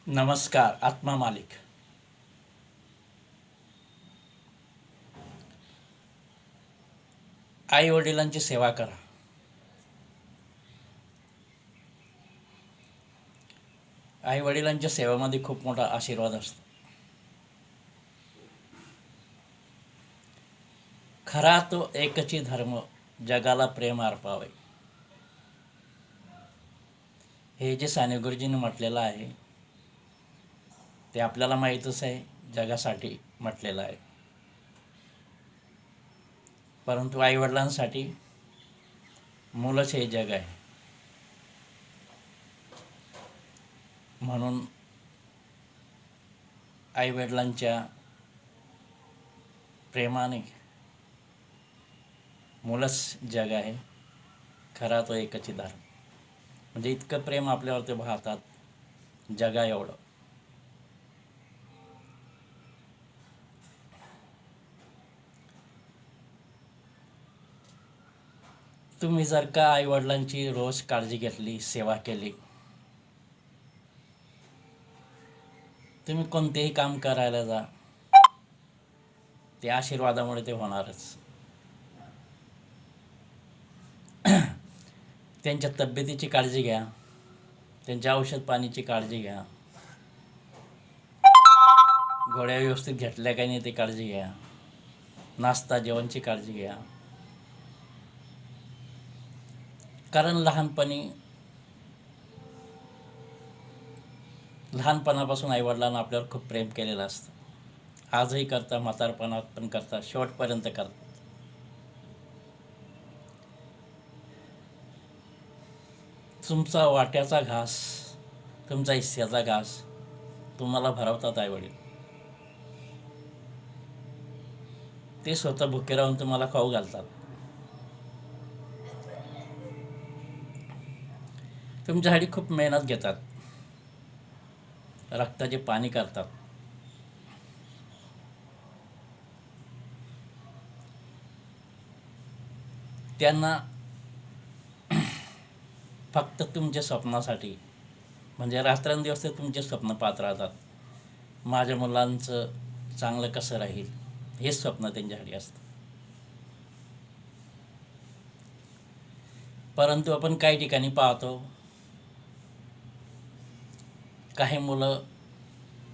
नमस्कार. आत्मा मालिक. आई वडिलांची सेवा करा. आई वडिलांच्या सेवेमध्ये खूप मोठा आशीर्वाद असतो. खरा तो एकची धर्म, जगाला प्रेम अर्पावे. हे जे साने गुरुजींनी म्हटलेलं आहे ते आपल्याला माहीतच आहे, जगासाठी म्हटलेलं आहे. परंतु आई वडिलांसाठी मुलंच हे जग आहे. म्हणून आई वडिलांच्या प्रेमाने मुलंच जग आहे. खरा तो एकची धर्म. म्हणजे इतकं प्रेम आपल्यावरती वाहतात जगा एवढं. तुम्ही जर का आईवडिलांची रोज काळजी घेतली, सेवा केली, तुम्ही कोणतेही काम करायला जा, ते आशीर्वादामुळे ते होणारच. त्यांच्या तब्येतीची काळजी घ्या, त्यांच्या औषध पाणीची काळजी घ्या, गोळ्या व्यवस्थित घेतल्या काही नाही ते काळजी घ्या, नाश्ता जेवणची काळजी घ्या. कारण लहानपणापासून आईवडिलांना आपल्यावर खूप प्रेम केलेलं असतं. आजही करता, म्हातारपणात पण करता, शेवटपर्यंत करतात. तुमचा वाट्याचा घास, तुमचा हिस्स्याचा घास तुम्हाला भरवतात आईवडील. ते स्वतः भुके राहून तुम्हाला खाऊ घालतात. तुमच्यासाठी खूप मेहनत घेतात, रक्ताचे पाणी करतात. त्यांना फक्त तुमच्या स्वप्नासाठी, म्हणजे रात्रंदिवस ते तुमचे स्वप्न पाहत राहतात. माझ्या मुलांचं चांगलं कसं राहील हेच स्वप्न त्यांच्यासाठी असतं. परंतु आपण काही ठिकाणी पाहतो, काही मुलं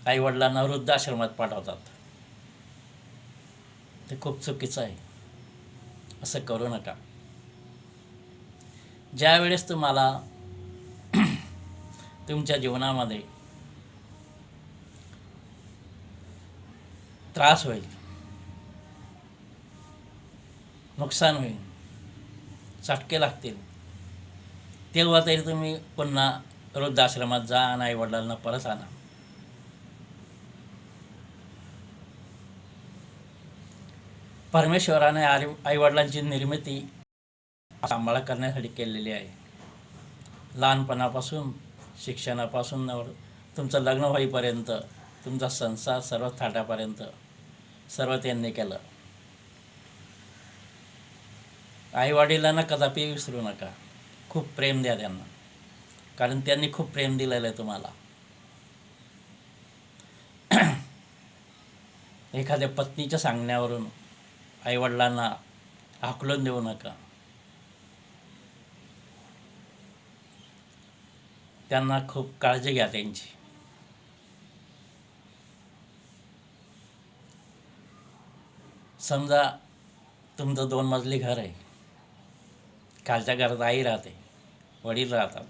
आईवडिलांना वृद्धाश्रमात पाठवतात. ते खूप चुकीचं आहे. असं करू नका. ज्या वेळेस तुम्हाला तुमच्या जीवनामध्ये त्रास होईल, नुकसान होईल, चटके लागतील, तेव्हा तरी तुम्ही पुन्हा वृद्धाश्रमात जा आणि आईवडिलांना परत आणा. परमेश्वराने आईवडिलांची निर्मिती सांभाळ करण्यासाठी केलेली आहे. लहानपणापासून, शिक्षणापासून तुमचं लग्न होईपर्यंत, तुमचा संसार सर्व थाटापर्यंत सर्व त्यांनी केलं. आईवडिलांना कदापि विसरू नका. खूप प्रेम द्या त्यांना, कारण त्यांनी खूप प्रेम दिलेलं आहे तुम्हाला. एखाद्या पत्नीच्या सांगण्यावरून आईवडिलांना हाकलून देऊ नका. त्यांना खूप काळजी घ्या त्यांची. समजा तुमचं 2 मजली घर आहे. खालच्या घरात आई राहते, वडील राहतात.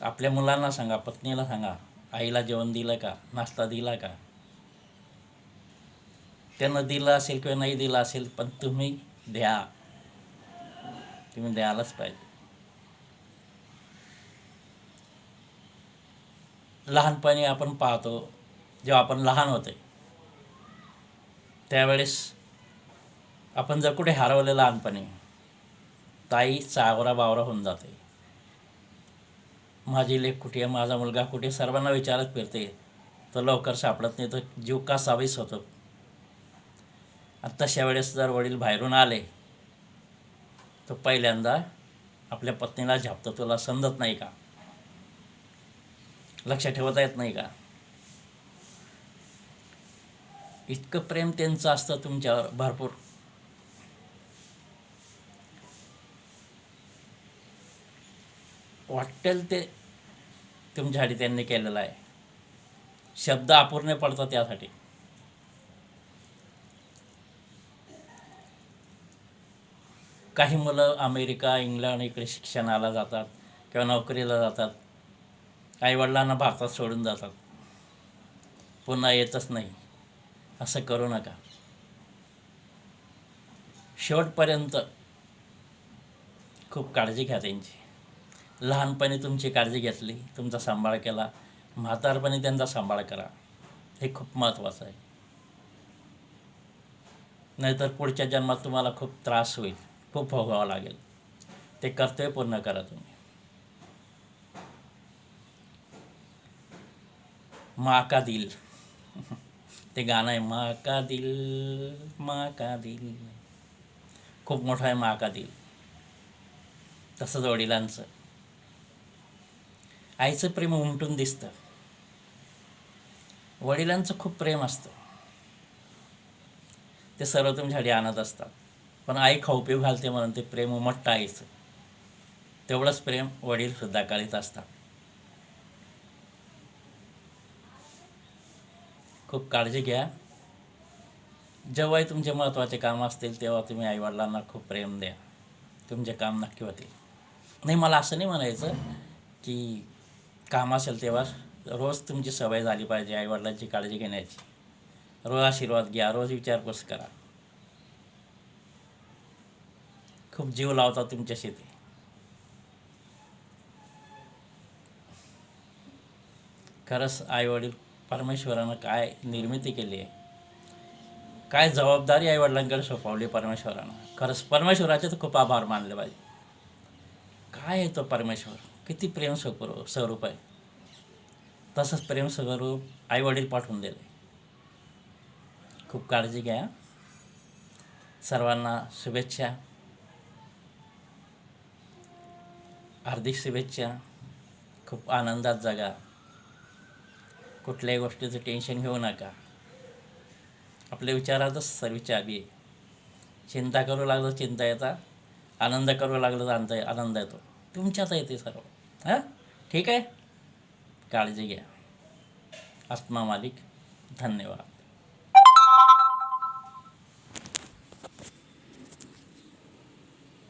आपल्या मुलांना सांगा, पत्नीला सांगा, आईला जेवण दिलं का, नाश्ता दिला का. त्यानं दिलं असेल किंवा नाही दिलं असेल, पण तुम्ही द्या. तुम्ही द्यायलाच पाहिजे. लहानपणी आपण पाहतो, जेव्हा आपण लहान होते त्यावेळेस आपण जर कुठे हरवले लहानपणी, ताई चावरा बावरा होऊन जाते. माझी लेक कुठे आहे, माझा मुलगा कुठे, सर्वांना विचारत फिरते. तो लवकर सापडत नाही, तो जीव का सावीस होतो. तशा वेळेस जर वडील बाहेरून आले तो पहिल्यांदा आपल्या पत्नीला झापतो, तुला समजत नाही का. लक्ष ठेवता येत नाही का? इतकं प्रेम त्यांचं असतं तुमच्यावर भरपूर. वाटेल ते तुमच्यासाठी त्यांनी केलेलं आहे. शब्द अपूर्ण पडतात त्यासाठी. काही मुलं अमेरिका, इंग्लंड इकडे शिक्षणाला जातात किंवा नोकरीला जातात. आईवडिलांना भारतात सोडून जातात, पुन्हा येतच नाही. असं करू नका. शेवटपर्यंत खूप काळजी घ्या त्यांची. लहानपणी तुमची काळजी घेतली, तुमचा सांभाळ केला, म्हातारपणी त्यांचा सांभाळ करा. हे खूप महत्त्वाचं आहे. नाहीतर पुढच्या जन्मात तुम्हाला खूप त्रास होईल, खूप भोगावं लागेल. ते कर्तव्य पूर्ण करा तुम्ही. माँ का दिल ते गाणं आहे, माँ का दिल, माँ का दिल. खूप मोठं आहे माँ का दिल. तसंच वडिलांचं, आईचं प्रेम उमटून दिसतं, वडिलांचं खूप प्रेम असतं. ते सर्व तुमच्यासाठी आणत असतात, पण आई खाऊ पिऊ घालते म्हणून ते प्रेम उमटतं आईचं. तेवढंच प्रेम वडीलसुद्धा करीत असतात. खूप काळजी घ्या. जेव्हाही तुमचे महत्त्वाचे काम असतील तेव्हा तुम्ही आईवडिलांना खूप प्रेम द्या. तुमचे काम नक्की होतील. नाही, मला असं नाही म्हणायचं की काम असेल तेव्हा रोज तुमची सवय झाली पाहिजे आईवडिलांची काळजी घेण्याची. रोज आशीर्वाद घ्या, रोज विचारपूस करा. खूप जीव लावतात तुमच्याशी ते. खरंच आईवडील परमेश्वरानं काय निर्मिती केली आहे, काय जबाबदारी आईवडिलांकडे सोपवली परमेश्वरानं. खरंच परमेश्वराचे तर खूप आभार मानले पाहिजे. काय आहे तो परमेश्वर, किती प्रेम स्वरूप आहे. तसंच प्रेम स्वरूप आईवडील पाठवून दिले. खूप काळजी घ्या. सर्वांना शुभेच्छा, हार्दिक शुभेच्छा. खूप आनंदात जगा. कुठल्याही गोष्टीचं टेन्शन घेऊ नका. आपल्या विचारातच सर्व चाबी आहे. चिंता करू लागलं चिंता येतात, आनंद करू लागलं तर आनंद येतो. तुमच्यात येते सर्व. हां, ठीक आहे. काळजी घ्या. आत्मा मालिक. धन्यवाद.